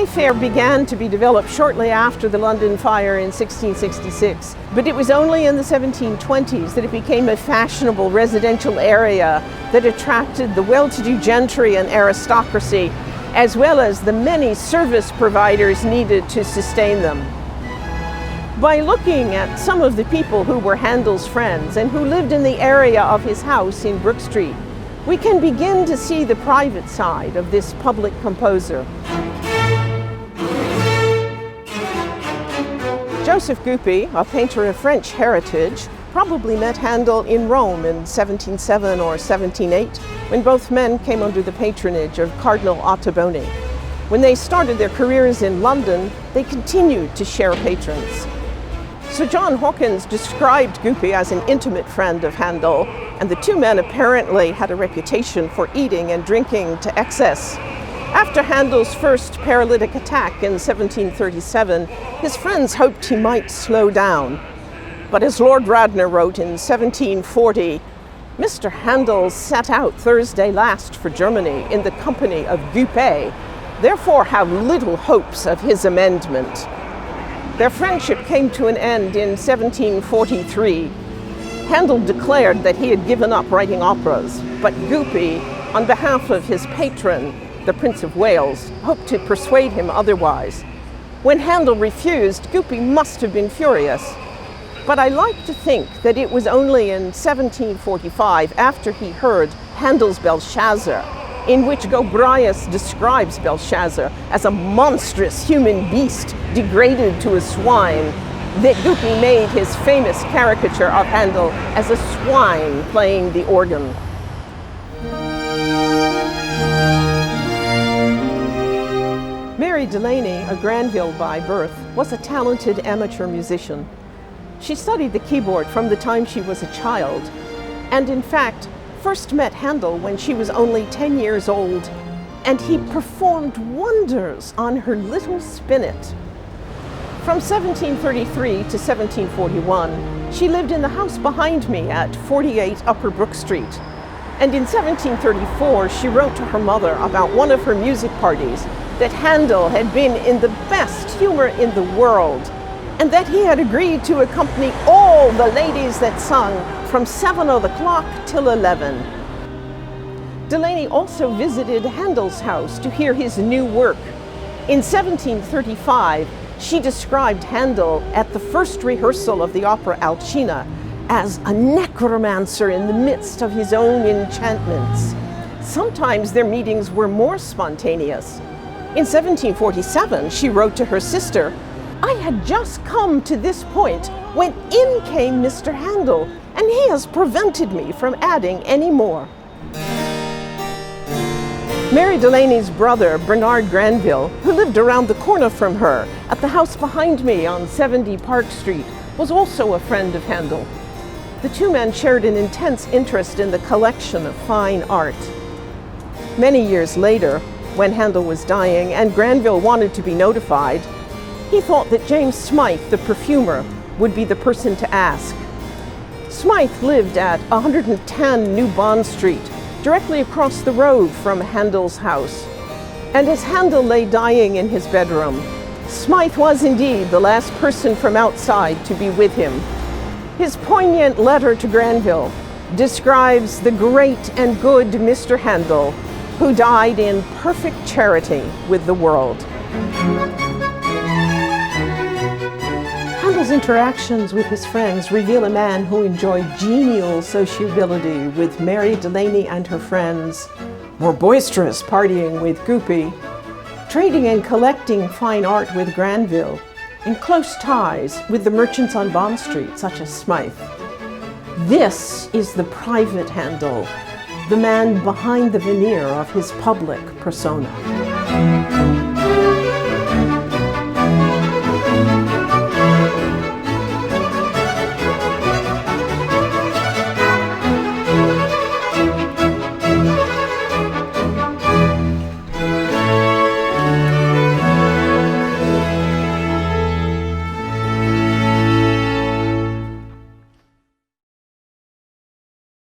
Mayfair began to be developed shortly after the London fire in 1666, but it was only in the 1720s that it became a fashionable residential area that attracted the well-to-do gentry and aristocracy, as well as the many service providers needed to sustain them. By looking at some of the people who were Handel's friends and who lived in the area of his house in Brook Street, we can begin to see the private side of this public composer. Joseph Goupy, a painter of French heritage, probably met Handel in Rome in 1707 or 1708, when both men came under the patronage of Cardinal Ottoboni. When they started their careers in London, they continued to share patrons. Sir John Hawkins described Goupy as an intimate friend of Handel, and the two men apparently had a reputation for eating and drinking to excess. After Handel's first paralytic attack in 1737, his friends hoped he might slow down. But as Lord Radnor wrote in 1740, Mr. Handel set out Thursday last for Germany in the company of Goupy, therefore have little hopes of his amendment. Their friendship came to an end in 1743. Handel declared that he had given up writing operas, but Goupy, on behalf of his patron, the Prince of Wales, hoped to persuade him otherwise. When Handel refused, Goupy must have been furious. But I like to think that it was only in 1745, after he heard Handel's Belshazzar, in which Gobryas describes Belshazzar as a monstrous human beast degraded to a swine, that Goupy made his famous caricature of Handel as a swine playing the organ. Mary Delaney, a Granville by birth, was a talented amateur musician. She studied the keyboard from the time she was a child, and in fact, first met Handel when she was only 10 years old, and he performed wonders on her little spinet. From 1733 to 1741, she lived in the house behind me at 48 Upper Brook Street. And in 1734, she wrote to her mother about one of her music parties that Handel had been in the best humor in the world, and that he had agreed to accompany all the ladies that sung from 7 o'clock till 11. Delaney also visited Handel's house to hear his new work. In 1735, she described Handel at the first rehearsal of the opera Alcina as a necromancer in the midst of his own enchantments. Sometimes their meetings were more spontaneous. In 1747, she wrote to her sister, "I had just come to this point when in came Mr. Handel, and he has prevented me from adding any more." Mary Delaney's brother, Bernard Granville, who lived around the corner from her at the house behind me on 70 Park Street, was also a friend of Handel. The two men shared an intense interest in the collection of fine art. Many years later, when Handel was dying and Granville wanted to be notified, he thought that James Smythe, the perfumer, would be the person to ask. Smythe lived at 110 New Bond Street, directly across the road from Handel's house. And as Handel lay dying in his bedroom, Smythe was indeed the last person from outside to be with him. His poignant letter to Granville describes the great and good Mr. Handel, who died in perfect charity with the world. Handel's interactions with his friends reveal a man who enjoyed genial sociability with Mary Delaney and her friends, more boisterous partying with Goupy, trading and collecting fine art with Granville, in close ties with the merchants on Bond Street, such as Smythe. This is the private Handel, the man behind the veneer of his public persona.